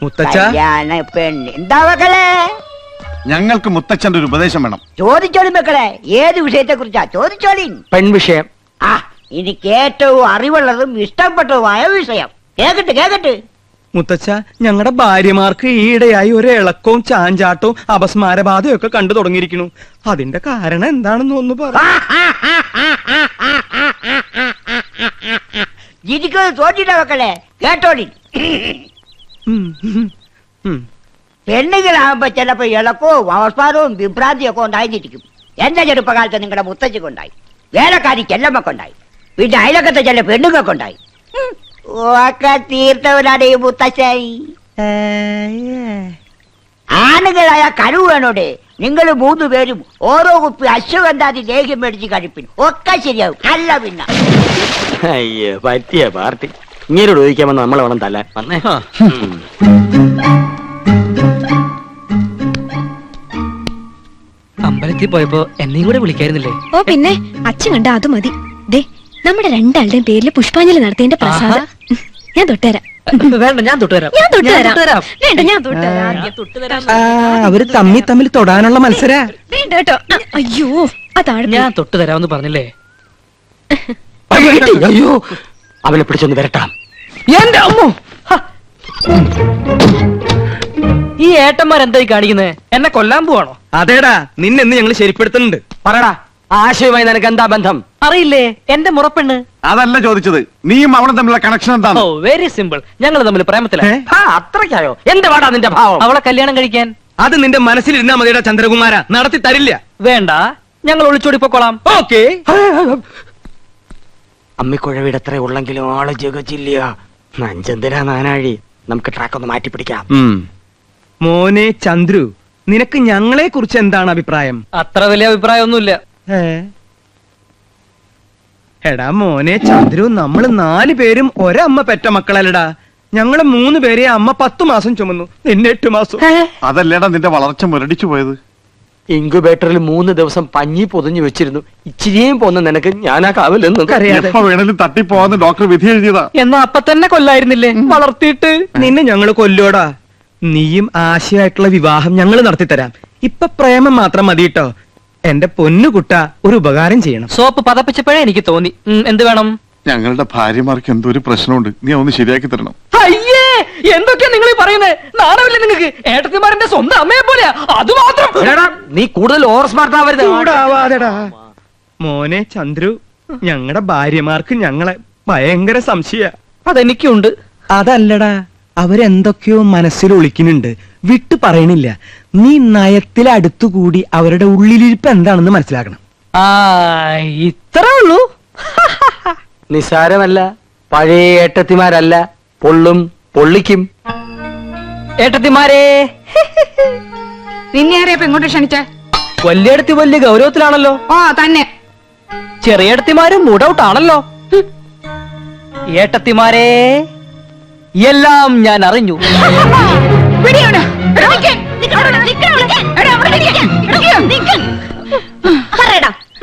എന്താ മക്കളെ? ഞങ്ങൾക്ക് മുത്തച്ഛന്റെ ഒരു ഉപദേശം വേണം. ചോദിച്ചോളി മക്കളെ, ഏത് വിഷയത്തെ കുറിച്ചാ ചോദിച്ചോളി. പെൺവിഷയം. എനിക്ക് ഏറ്റവും അറിവുള്ളതും ഇഷ്ടപ്പെട്ടതുമായ വിഷയം. കേക്കട്ടെ. മുത്തച്ഛ, ഞങ്ങളുടെ ഭാര്യമാർക്ക് ഈയിടെയായി ഒരു ഇളക്കവും ചാഞ്ചാട്ടവും അപസ്മാരബാധയും ഒക്കെ കണ്ടു തുടങ്ങിയിരിക്കുന്നു. അതിന്റെ കാരണം എന്താണെന്ന് ഒന്ന് പറ. തോറ്റിട്ട മക്കളെ, കേട്ടോളി. പെണ്ണുങ്ങളാകുമ്പോ ചിലപ്പോ ഇളക്കവും അവസ്മാരവും വിഭ്രാന്തിയും ഒക്കെ ഉണ്ടായിരിക്കും. എന്റെ ചെറുപ്പകാലത്ത് നിങ്ങളുടെ മുത്തച്ഛക്കുണ്ടായി, വേലക്കാരി ചെല്ലമ്മക്കുണ്ടായി, പിന്നെ അയലക്കത്തെ ചില പെണ്ണുങ്ങൾക്കുണ്ടായി. ഒക്കെ തീർത്തവനാണ് ഈ മുത്തച്ഛായി. ആണുങ്ങളായ കഴിവ് വേണോടെ. നിങ്ങൾ 3 പേരും ഓരോ കുപ്പി അശ്വഗന്ധാതി ലേഹ്യം മേടിച്ച് കഴിപ്പിൻ, ഒക്കെ ശരിയാവും. അല്ല പിന്നെ അയ്യോ, പറ്റിയ പാർട്ടി. ഇങ്ങനോട് ചോദിക്കാമെന്ന് നമ്മളെ വേണം തല്ലാൻ. വന്നേ. അമ്പലത്തിൽ പോയപ്പോ എന്നെയും കൂടെ വിളിക്കായിരുന്നില്ലേ? ഓ പിന്നെ, അച്ഛൻ കണ്ട അത് മതി. ദേ, നമ്മുടെ രണ്ടാളുടെയും പേരിൽ പുഷ്പാഞ്ജലി നടത്തിയതിന്റെ പ്രസാദം ഞാൻ തൊട്ടുതരാം. വേണ്ട, ഞാൻ തൊട്ടുതരാം. വേണ്ട, ഞാൻ തൊട്ടുതരാം. അവര് തമ്മിൽ തൊടാനുള്ള മത്സര. വേണ്ട കേട്ടോ. അയ്യോ, അതാണ് ഞാൻ തൊട്ടുതരാമെന്ന് പറഞ്ഞില്ലേ? അയ്യോ, അവനെ പിടിച്ചൊന്ന് വരട്ടാം. എന്റെ അമ്മോ, ഈ ഏട്ടന്മാരെന്തായി കാണിക്കുന്നത്? എന്നെ കൊല്ലാൻ പോവാണോ? അതേടാ, നിന്നെന്ന് ഞങ്ങൾ ശരിപ്പെടുത്തുന്നുണ്ട്. പറടാ, ആശയവുമായി നിനക്ക് എന്താ ബന്ധം? അറിയില്ലേ, എന്റെ മുറപ്പെണ്ണ്. അതല്ല ചോദിച്ചത്, നീയും അവളും തമ്മിലുള്ള കണക്ഷൻ എന്താണ്? ഓ, വെരി സിമ്പിൾ. ഞങ്ങൾ തമ്മിൽ പ്രേമത്തിലാണ്. അത്രയ്ക്കായോ? എന്റെ വാടാ നിന്റെ ഭാവം. അവളെ കല്യാണം കഴിക്കാൻ അത് നിന്റെ മനസ്സിലിരുന്നാ മതിയുടെ ചന്ദ്രകുമാര, നടത്തി തരില്ല. വേണ്ട, ഞങ്ങൾ ഒളിച്ചോടി പൊക്കോളാം. ഓക്കേ. അമ്മിക്കുഴവിടെ എത്ര ഉള്ളെങ്കിലും ആള് ജഗച്ചില്ല. നഞ്ചന്തിരാ നാനാഴി. നമുക്ക് ട്രാക്ക് ഒന്ന് മാറ്റി പിടിക്കാം. മോനെ ചന്ദ്രു, നിനക്ക് ഞങ്ങളെ കുറിച്ച് എന്താണ് അഭിപ്രായം? അത്ര വലിയ അഭിപ്രായമൊന്നുമില്ല. എടാ മോനെ ചന്ദ്രു, നമ്മള് 4 പേരും ഒരമ്മ പെറ്റ മക്കളല്ലടാ. ഞങ്ങള് 3 പേരെ അമ്മ 10 മാസം ചുമന്നു, നിന്നെ 8 മാസം. അതല്ലേടാ നിന്റെ വളർച്ച മുരടിച്ചു പോയത്. ഇൻക്യുബേറ്ററിൽ 3 ദിവസം പഞ്ഞി പൊതിഞ്ഞു വെച്ചിരുന്നു. ഇച്ചിരിയും പോന്ന നിനക്ക് ഞാനാ കാവലെന്ന് എപ്പോ വേണേലും തട്ടിപ്പോവാന്ന് ഡോക്ടർ വിധി എഴുതിയതാ. എന്നാ അപ്പൊ തന്നെ കൊല്ലായിരുന്നില്ലേ? വളർത്തിയിട്ട് നിന്നെ ഞങ്ങള് കൊല്ലോടാ. നീയും ആശയായിട്ടുള്ള വിവാഹം ഞങ്ങൾ നടത്തിത്തരാം. ഇപ്പൊ പ്രേമം മാത്രം മതി കേട്ടോ. എന്റെ പൊന്നുകുട്ട, ഒരു ഉപകാരം ചെയ്യണം. സോപ്പ് പതപ്പിച്ചപ്പോഴേ എനിക്ക് തോന്നി. എന്ത് വേണം? ഞങ്ങളുടെ ഭാര്യമാർക്ക് എന്തോ ഒരു പ്രശ്നമുണ്ട്, നീ ഒന്ന് ശരിയാക്കി തരണം. അയ്യേ, എന്തൊക്കെയാ നിങ്ങൾ ഈ പറയുന്നത്? നാണമില്ല നിങ്ങൾക്ക്? ഏട്ടത്തിമാരന്റെ സ്വന്തം അമ്മയെ പോലെയാ. അത് മാത്രം. നീ കൂടുതൽ ഓവർ സ്മാർട്ട് ആവരുത്. ചൂടാവാതെടാ. മോനെ ചന്ദ്രു, ഞങ്ങളുടെ ഭാര്യമാർക്ക് ഞങ്ങളെ ഭയങ്കര സംശയ. അതെനിക്കുണ്ട്. അതല്ലടാ, അവരെന്തൊക്കെയോ മനസ്സിൽ ഒളിക്കുന്നുണ്ട്, വിട്ടു പറയണില്ല. നീ നയത്തിലടുത്തുകൂടി അവരുടെ ഉള്ളിലിരിപ്പ് എന്താണെന്ന് മനസ്സിലാക്കണം. ഇത്രേ ഉള്ളൂ. നിസാരമല്ല. പഴയ ഏട്ടത്തിമാരല്ല, പൊള്ളും പൊള്ളിക്കും. ഏട്ടത്തിമാരെ, നിന്നെ ആരെയപ്പോ ഇങ്ങോട്ട് ക്ഷണിച്ച? വലിയടത്തി വലിയ ഗൗരവത്തിലാണല്ലോ. ഓ തന്നെ. ചെറിയടത്തിമാരും മൂഡൌട്ട് ആണല്ലോ. ഏട്ടത്തിമാരെ, എല്ലാം ഞാൻ അറിഞ്ഞു.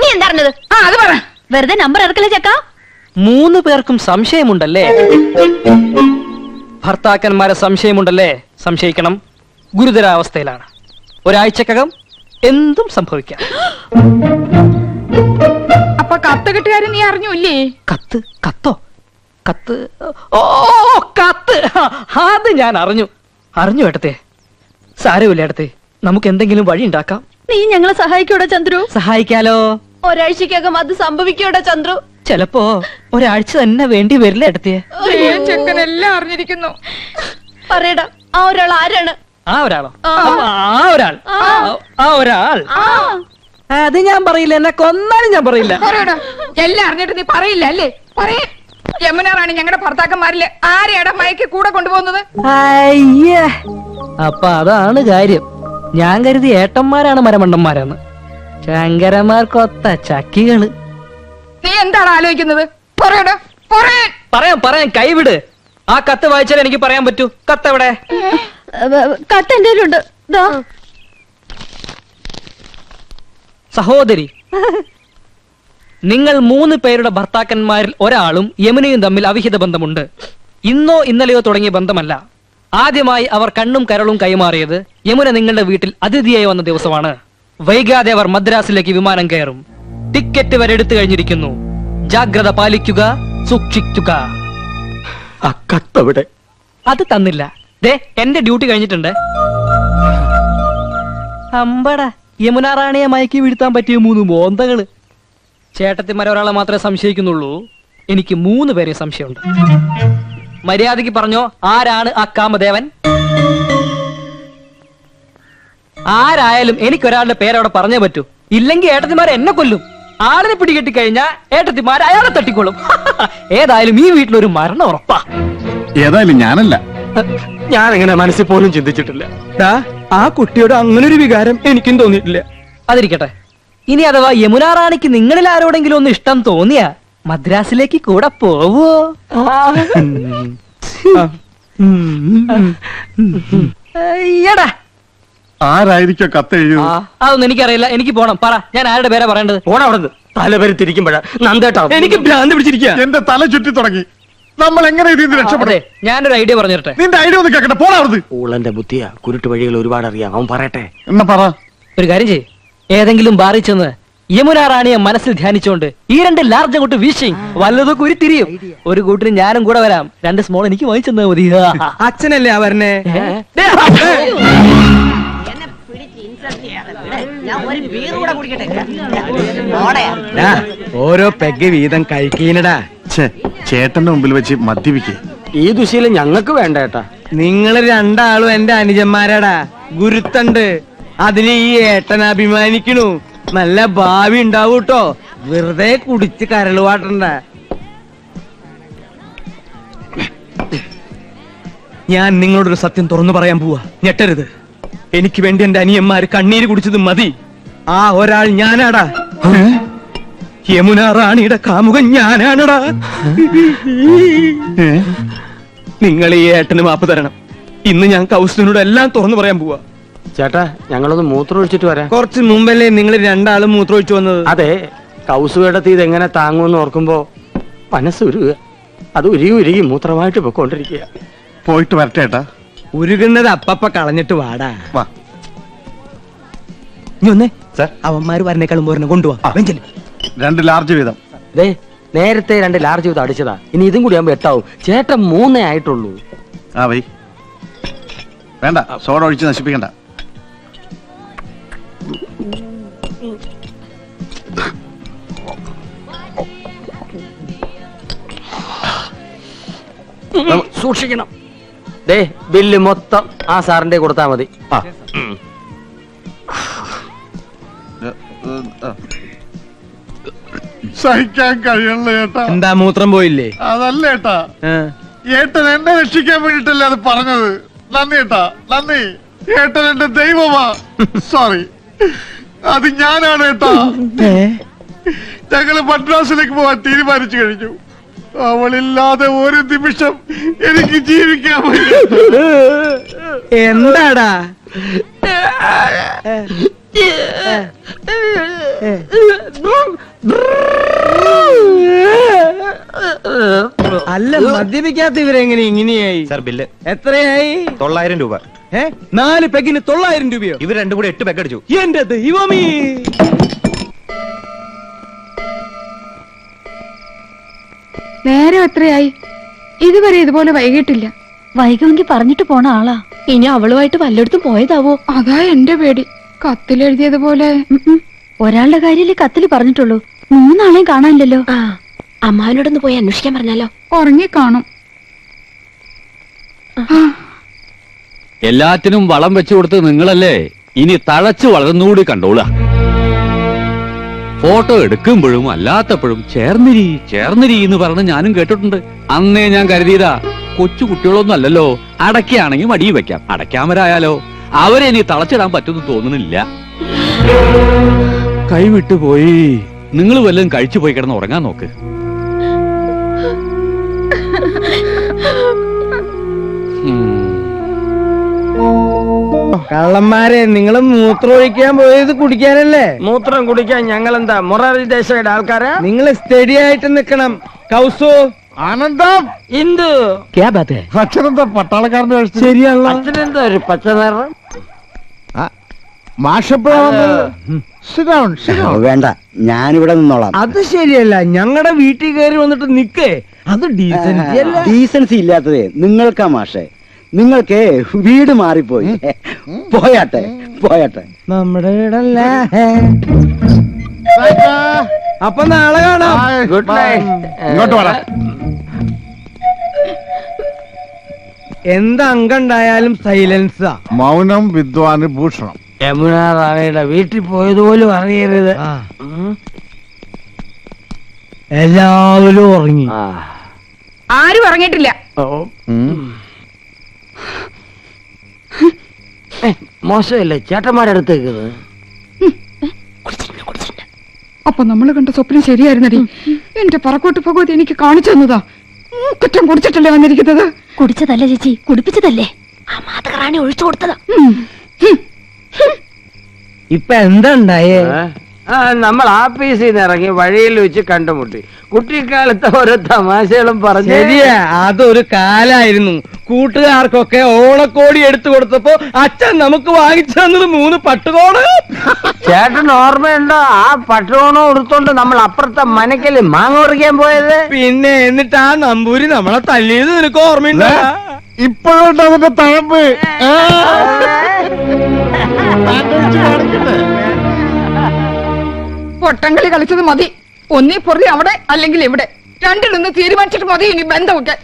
നീ എന്താ അറിഞ്ഞത്? അത് പറ. വെറുതെ നമ്പർ ഇറക്കല്ലേ ചക്ക. 3 പേർക്കും സംശയമുണ്ടല്ലേ? ഭർത്താക്കന്മാരെ സംശയമുണ്ടല്ലേ? സംശയിക്കണം. ഗുരുതരാവസ്ഥയിലാണ്. ഒരാഴ്ചക്കകം എന്തും സംഭവിക്കാം. അപ്പൊ കത്ത് കിട്ടുകാരൻ നീ അറിഞ്ഞൂല്ലേ? കത്തോ? കത്ത്? ഓ, കത്ത്. അത് ഞാൻ അറിഞ്ഞു ഏട്ടത്തെ. സാരമില്ല ഏട്ടത്തെ, നമുക്ക് എന്തെങ്കിലും വഴി ഉണ്ടാക്കാം. നീ ഞങ്ങളെ സഹായിക്കൂടാ ചന്ദ്രു? സഹായിക്കാലോ. ഒരാഴ്ചക്കകം അത് സംഭവിക്കൂടാ ചന്ദ്രു? ചിലപ്പോ ഒരാഴ്ച തന്നെ വേണ്ടി വരില്ല ഏട്ടത്തെ. ചെക്കനെല്ലാം അറിഞ്ഞിരിക്കുന്നു. പറയടാ, ആ ഒരാൾ ആരാണ്? ആ ഒരാളോ? ആ ഒരാൾ അത് ഞാൻ പറയില്ല. എന്നെ കൊന്നാലും ഞാൻ പറയില്ല. എല്ലാം അറിഞ്ഞിട്ട് നീ പറയില്ല അല്ലേ? പറയേ. യമുനാറാണി ഞങ്ങളുടെ ഭർത്താക്കന്മാരില് ആരെയാടാ മയക്കി കൂടെ കൊണ്ടുപോകുന്നത്? അയ്യേ, അപ്പൊ അതാണ് കാര്യം. ഞാൻ കരുതി ഏട്ടന്മാരാണ് മരമണ്ടന്മാരെന്ന്. ശങ്കരന്മാർക്കൊത്ത ചക്കികള്. നീ എന്താണ് ആലോചിക്കുന്നത്? പറയാം. കൈവിട്. ആ കത്ത് വായിച്ചാൽ എനിക്ക് പറയാൻ പറ്റൂ. കത്ത് എവിടെ? കത്ത് എന്റെ കയ്യിലുണ്ട്. സഹോദരി, നിങ്ങൾ 3 പേരുടെ ഭർത്താക്കന്മാരിൽ ഒരാളും യമുനയും തമ്മിൽ അവിഹിത ബന്ധമുണ്ട്. ഇന്നോ ഇന്നലെയോ തുടങ്ങിയ ബന്ധമല്ല. ആദ്യമായി അവർ കണ്ണും കരളും കൈമാറിയത് യമുന നിങ്ങളുടെ വീട്ടിൽ അതിഥിയായി വന്ന ദിവസമാണ്. വൈകാതെ അവർ മദ്രാസിലേക്ക് വിമാനം കയറും. ടിക്കറ്റ് വരെ എടുത്തു കഴിഞ്ഞിരിക്കുന്നു. ജാഗ്രത പാലിക്കുക, സൂക്ഷിക്കുക. ആ കത്തവിടെ. അത് തന്നില്ല. ദേ എന്റെ ഡ്യൂട്ടി കഴിഞ്ഞിട്ടുണ്ട്. അമ്പട യമുന റാണിയെ മയക്കി വീഴ്ത്താൻ പറ്റിയ 3 മോന്തകള്. ചേട്ടത്തിമാരെ ഒരാളെ മാത്രമേ സംശയിക്കുന്നുള്ളൂ. എനിക്ക് 3 പേരെ സംശയമുണ്ട്. മര്യാദയ്ക്ക് പറഞ്ഞോ, ആരാണ് ആ കാമദേവൻ? ആരായാലും എനിക്കൊരാളുടെ പേരവിടെ പറഞ്ഞേ പറ്റൂ. ഇല്ലെങ്കിൽ ഏട്ടത്തിമാരെ എന്നെ കൊല്ലും. ആളിനെ പിടികെട്ടി കഴിഞ്ഞാൽ ഏട്ടത്തിമാർ അയാളെ തട്ടിക്കൊള്ളും. ഏതായാലും ഈ വീട്ടിലൊരു മരണം ഉറപ്പാ. ഏതായാലും ഞാനല്ല. ഞാൻ എങ്ങനെ മനസ്സിൽ പോലും ചിന്തിച്ചിട്ടില്ല. ഡാ, ആ കുട്ടിയോട് അങ്ങനൊരു വികാരം എനിക്കും തോന്നിയിട്ടില്ല. അതിരിക്കട്ടെ. ഇനി അഥവാ യമുന റാണിക്ക് നിങ്ങളിൽ ആരോടെങ്കിലും ഒന്ന് ഇഷ്ടം തോന്നിയാ മദ്രാസിലേക്ക് കൂടെ പോവോ? എടാ, ആരായിരിക്കോ കത്ത് എഴുതിയത്? അതൊന്നും എനിക്കറിയില്ല. എനിക്ക് പോണം. പറ, ഞാൻ ആരുടെ പേരാ പറയേണ്ടത്? പോണ അവിടുന്ന്. തലപരിത്തിരിക്കുമ്പോഴാ നന്ദേട്ടാ എനിക്ക് ഭ്രാന്ത് പിടിച്ചിരിക്കുക. എന്റെ തല ചുറ്റി തുടങ്ങി. നമ്മൾ എങ്ങനെ ഇതിൽ നിന്ന് രക്ഷപ്പെടും? അതെ, ഞാനൊരു ഐഡിയ പറഞ്ഞു തരട്ടെ. നിന്റെ ഐഡിയ ഒന്ന് കേക്കട്ടെ. പോടാ അവിടുന്ന്. ഊളന്റെ ബുദ്ധിയാ. കുരുട്ട് വഴികൾ ഒരുപാട് അറിയാം. അവൻ പറയട്ടെ. എന്നാ പറ. ഒരു കാര്യം ചെയ്യ്, ഏതെങ്കിലും ബാറിൽ ചെന്ന് യമുന റാണിയെ മനസ്സിൽ ധ്യാനിച്ചുകൊണ്ട് ഈ 2 ലാർജ് അങ്ങോട്ട് വീശി വല്ലതൊക്കെ ഉരുത്തിരിയും. ഒരു കൂട്ടിന് ഞാനും കൂടെ വരാം. 2 സ്മോൾ എനിക്ക് വാങ്ങിച്ചെന്നാ മതി. അച്ഛനല്ലേ ആ പറഞ്ഞേ? ഡാ, ഓരോ പെഗ് വീതം കഴിക്കീനടാ. ഛേ, ചേട്ടന്റെ മുമ്പിൽ വെച്ച് മദ്യപിക്കേ. ഈ ദുശീലം ഞങ്ങൾക്ക് വേണ്ട ഏട്ടാ. നിങ്ങള് 2 ആളും എന്റെ അനുജന്മാരാടാ. ഗുരുത്തണ്ട്. അതിന് ഈ ഏട്ടൻ അഭിമാനിക്കണു. നല്ല ഭാവി ഉണ്ടാവൂട്ടോ. വെറുതെ കുടിച്ച് കരളുവാട്ടണ്ട. ഞാൻ നിങ്ങളോടൊരു സത്യം തുറന്നു പറയാൻ പോവാ. ഞെട്ടരുത്. എനിക്ക് വേണ്ടി എന്റെ അനിയന്മാര് കണ്ണീര് കുടിച്ചത് മതി. ആ ഒരാൾ ഞാനാടാ. യമുന റാണിയുടെ കാമുകൻ ഞാനാണടാ. നിങ്ങൾ ഈ ഏട്ടന് മാപ്പ് തരണം. ഇന്ന് ഞാൻ കൗസുവിനോട് എല്ലാം തുറന്നു പറയാൻ പോവാ. ചേട്ടാ, ഞങ്ങളൊന്ന് മൂത്രം ഒഴിച്ചിട്ട് വരാം. കുറച്ച് മുമ്പല്ലേ നിങ്ങൾ 2 ആളും മൂത്രമൊഴിച്ചു വന്നത്? അതെ, കൗസുവേടത്തി ഇതെങ്ങനെ താങ്ങുമെന്ന് ഓർക്കുമ്പോ മനസ്സ് ഉരുക. അത് ഉരുകി ഉരുകി മൂത്രമായിട്ട് പൊക്കോണ്ടിരിക്കുക. പോയിട്ട് വരട്ടെ ഏട്ടാ. ഉരുകുന്നത് അപ്പപ്പ കളഞ്ഞിട്ട് വാടാ. വാ. നീ ഒന്നേ അവന്മാര് വരണേക്കാളും പോരണ കൊണ്ടുപോവാ. 2 ലാർജ് വീതം. ദേ, നേരത്തെ 2 ലാർജ് ചെയ്ത് അടിച്ചതാ. ഇനി ഇതും കൂടി ആകുമ്പോ 8 ആവും. ചേട്ടൻ 3 ആയിട്ടുള്ളൂ. ആ വൈ. വേണ്ട, സോഡ ഒഴിച്ച് നശിപ്പിക്കണ്ട. സൂക്ഷിക്കണം. ദേ, ബില്ല് മൊത്തം ആ സാറിന്റെ കൊടുത്താ മതി. സഹിക്കാൻ കഴിയണല്ലോ ഏട്ടാ. എന്താ മൂത്രം പോയില്ലേ? അതല്ല ഏട്ടാ, ഏട്ടൻ എന്നെ രക്ഷിക്കാൻ വേണ്ടിട്ടല്ലേ അത് പറഞ്ഞത്. നന്ദി ഏട്ടാ, നന്ദി. ഏട്ടൻ എന്റെ ദൈവമാ. സോറി, അത് ഞാനാണ് ഏട്ടാ. ഞങ്ങള് മദ്രാസിലേക്ക് പോവാൻ തീരുമാനിച്ചു കഴിഞ്ഞു. അവളില്ലാതെ ഒരു നിമിഷം എനിക്ക് ജീവിക്കാൻ പറ്റില്ല. എന്താടാ? അല്ല, മദ്യപിക്കാത്ത ഇവരെങ്ങനെ ഇങ്ങനെയായി? സാർ, ബില്ല് എത്രയായി? 900 രൂപ. 4 പെഗിന് 900 രൂപയോ? ഇവർ 2 കൂടി 8 പെഗ് അടിച്ചു. എന്റെ ദൈവമേ! നേരം എത്രയായി? ഇതുവരെ ഇതുപോലെ വൈകിട്ടില്ല. വൈകുമെങ്കിൽ പറഞ്ഞിട്ട് പോണ ആളാ. ഇനി അവളുമായിട്ട് വല്ലയിടത്തും പോയതാവോ? അതാ എന്റെ പേടി. കത്തിലെഴുതിയതുപോലെ. ഒരാളുടെ കാര്യല്ലേ കത്തില് പറഞ്ഞിട്ടുള്ളൂ. 3 ആളെയും കാണാനില്ലല്ലോ. അമ്മാവനോടൊന്ന് പോയി അന്വേഷിക്കാൻ പറഞ്ഞാലോ? ഉറങ്ങിക്കാണും. എല്ലാത്തിനും വളം വെച്ചു കൊടുത്ത് നിങ്ങളല്ലേ, ഇനി തഴച്ചു വളർന്നുകൂടി കണ്ടോളാ. ഫോട്ടോ എടുക്കുമ്പോഴും അല്ലാത്തപ്പോഴും ചേർന്നിരി ചേർന്നിരി എന്ന് പറഞ്ഞ് ഞാനും കേട്ടിട്ടുണ്ട്. അന്നേ ഞാൻ കരുതിയതാ, കൊച്ചു കുട്ടികളൊന്നും അല്ലല്ലോ, അടയ്ക്കാണെങ്കിൽ മടിയിൽ വെക്കാം, അടയ്ക്കാമരായാലോ. അവരെ ഇനി തളച്ചിടാൻ പറ്റുമെന്ന് തോന്നുന്നില്ല. കൈവിട്ടു പോയി. നിങ്ങൾ വല്ലതും കഴിച്ചു പോയി കിടന്ന് ഉറങ്ങാൻ നോക്ക്. കള്ളന്മാരെ, നിങ്ങള് മൂത്രം ഒഴിക്കാൻ പോയത് കുടിക്കാനല്ലേ? മൂത്രം കുടിക്കാൻ ഞങ്ങൾ എന്താ മൊറാർജി ദേശയുടെ ആൾക്കാരാ? നിങ്ങൾ സ്റ്റഡി ആയിട്ട് നിക്കണം. കൗസു, ആനന്ദം എന്ത് അച്ഛനെന്താ പട്ടാളക്കാരന്റെ കഴിച്ചു ശരിയാണല്ലോ അച്ഛനെന്താ ഒരു പച്ച നിറം മാഷപ്പോഴാ വേണ്ട ഞാനിവിടെ നിന്നോളാം. അത് ശരിയല്ല ഞങ്ങളുടെ വീട്ടിൽ കയറി വന്നിട്ട് നിക്കേ അത് ഡീസൻസി അല്ല. ഡീസൻസി ഇല്ലാത്തതേ നിങ്ങൾക്കാ മാഷെ. നിങ്ങൾക്ക് വീട് മാറിപ്പോയി. പോയാട്ടെ പോയാട്ടെ. നമ്മുടെ വീടല്ല. അപ്പൊ നാളെ കാണാം. Good night. ഇങ്ങോട്ട് വേണം. എന്ത് അംഗണ്ടായാലും സൈലൻസാ. മൗനം വിദ്വാന് ഭൂഷണം. യമുന റാണിയുടെ വീട്ടിൽ പോയതുപോലും അറിയരുത്. എല്ലാവരും ഉറങ്ങി. ആരും ഇറങ്ങിയിട്ടില്ല. മോശമല്ലേ ചേട്ടന്മാരുടെ അടുത്തേക്ക്. അപ്പൊ നമ്മൾ കണ്ട സ്വപ്നം ശരിയായിരുന്നടി. എന്റെ പറക്കോട്ട് ഭഗവതി എനിക്ക് കാണിച്ചു തന്നതാ. കുറ്റം കുടിച്ചിട്ടല്ലേ വന്നിരിക്കുന്നത്. കുടിച്ചതല്ല ചേച്ചി, കുടിപ്പിച്ചതല്ലേ. ആ മാതകറാണി ഒഴിച്ചു കൊടുത്തതാ. ഇപ്പൊ എന്താ ഉണ്ടായേ? നമ്മൾ ആഫീസിൽ നിന്ന് ഇറങ്ങി വഴിയിൽ വെച്ച് കണ്ടുമുട്ടി. കുട്ടിക്കാലത്തെ ഓരോ തമാശകളും പറഞ്ഞു. ശരിയാ, അതൊരു കാലായിരുന്നു. കൂട്ടുകാർക്കൊക്കെ ഓണക്കോടി എടുത്തു കൊടുത്തപ്പോ അച്ഛൻ നമുക്ക് വാങ്ങിച്ചു തന്നത് 3 പട്ടുകോട്. ചേട്ടൻ ഓർമ്മയുണ്ടോ ആ പട്ടുകോണം എടുത്തോണ്ട് നമ്മൾ അപ്പുറത്തെ മനക്കല് മാങ്ങ പറിക്കാൻ പോയത്? പിന്നെ എന്നിട്ട് ആ നമ്പൂരി നമ്മളെ തല്ലിയത് നിനക്ക് ഓർമ്മയുണ്ടോ? ഇപ്പോഴുണ്ട് അതിന്റെ തഴമ്പ്. പൊട്ടങ്കളി കളിച്ചത് മതി. ഒന്നീ പൊറി അവിടെ അല്ലെങ്കിൽ ഇവിടെ, രണ്ടിലൊന്ന് തീരുമാനിച്ചിട്ട് മതി ഇനി ബന്ധമൊക്കെ.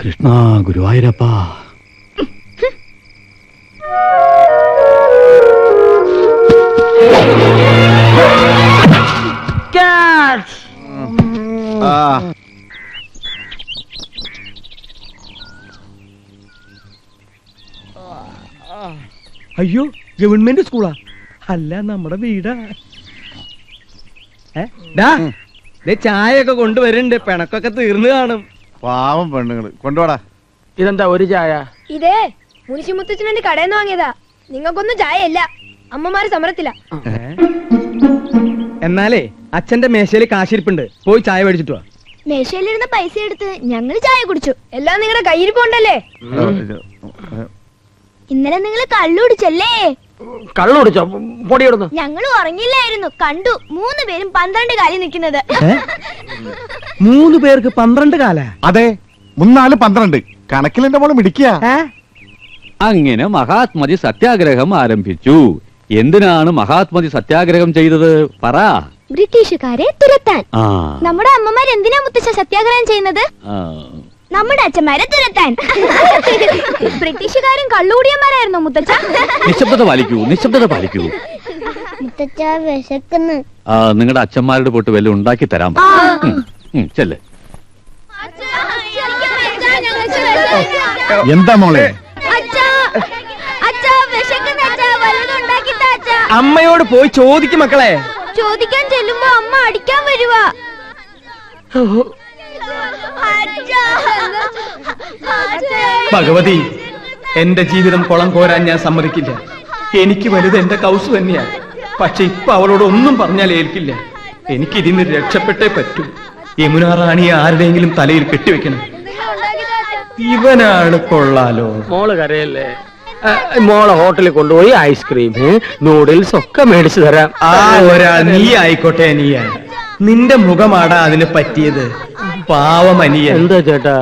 കൃഷ്ണ ഗുരുവായൂരപ്പ. അയ്യോ, ഗവൺമെന്റ് സ്കൂളാ? അല്ല, നമ്മുടെ വീടാ. ചായ ഒക്കെ കൊണ്ടുവരുന്നുണ്ട്. പിണക്കൊക്കെ തീർന്നു കാണും. പാവം പെണ്ണുങ്ങള്. കൊണ്ടുപോടാ. ഇതെന്താ ഒരു ചായ? ഇതേ മുനിശി മുത്തച്ഛനെ കടയിൽ നിന്ന് വാങ്ങിയതാ. നിങ്ങൾക്കൊന്നും ചായ അല്ല, അമ്മമാര് സമരത്തില്ല. എന്നാലേ അച്ഛന്റെ മേശയില് കാശിരിപ്പുണ്ട്, പോയി ചായ മേടിച്ചിട്ട് വാ. മേശയിലിരുന്ന പൈസ എടുത്ത് ഞങ്ങള് ചായ കുടിച്ചു. എല്ലാം നിങ്ങളുടെ കയ്യിൽ പോണ്ടല്ലേ. ഇന്നലെ നിങ്ങൾ കള്ളു കുടിച്ചല്ലേ? കള്ളു കുടിച്ചോ? പൊടിയിടുന്നു. ഞങ്ങൾ ഉറങ്ങില്ലായിരുന്നു, കണ്ടു 3 പേരും 12 കാലിൽ നിൽക്കുന്നത്. 3 പേർക്ക് 12 കാല? അതെ, 3 12 കണക്കിൽ എന്റെ മോള് മിടിക്കുക. അങ്ങനെ മഹാത്മജി സത്യാഗ്രഹം ആരംഭിച്ചു. എന്തിനാണ് മഹാത്മജി സത്യാഗ്രഹം ചെയ്തത് പറ? ബ്രിട്ടീഷുകാരെ തുരത്താൻ. നമ്മുടെ അമ്മമാർ എന്തിനാ മുത്തച്ഛ സത്യാഗ്രഹം ചെയ്യുന്നത്? നമ്മുടെ അച്ഛന്മാരെ തുരത്താൻ. ബ്രിട്ടീഷുകാരും കള്ളുകൂടിയന്മാരായിരുന്നു മുത്തച്ഛ. നിശബ്ദത പാലിക്കൂ, നിശബ്ദത പാലിക്കൂ. മുത്തച്ഛ വിശക്കുന്നു. നിങ്ങളുടെ അച്ഛന്മാരുടെ പോട്ട് വല്ല ഉണ്ടാക്കി തരാം. ചെല്ലേ. എന്താ മോളെ? അമ്മയോട് പോയി ചോദിക്കും മക്കളെ. ചോദിക്കാൻ ചെല്ലുമ്പോ അമ്മ അടിക്കാൻ വരുവാ. ഭഗവതി, എന്റെ ജീവിതം കുളം കോരാൻ ഞാൻ സമ്മതിക്കില്ല. എനിക്ക് വലുത് എന്റെ കൗസ് തന്നെയാ. പക്ഷെ ഇപ്പൊ അവളോട് ഒന്നും പറഞ്ഞാൽ ഏൽക്കില്ല. എനിക്ക് ഇതിന് രക്ഷപ്പെട്ടേ പറ്റൂ. യമുന റാണിയെ ആരുടെയെങ്കിലും തലയിൽ കെട്ടിവെക്കണം. ഇവനാണ് കൊള്ളാലോ. മോള് കരയല്ലേ? മോളെ ഹോട്ടലിൽ കൊണ്ടുപോയി ഐസ്ക്രീം, നൂഡിൽസ് ഒക്കെ മേടിച്ചു തരാം. ആ ഒരാൾ നീ ആയിക്കോട്ടെ. നീയാ, നിന്റെ മുഖമാടാ അതിന് പറ്റിയത്. പാവമനിയൻ. എന്താ ചേട്ടാ?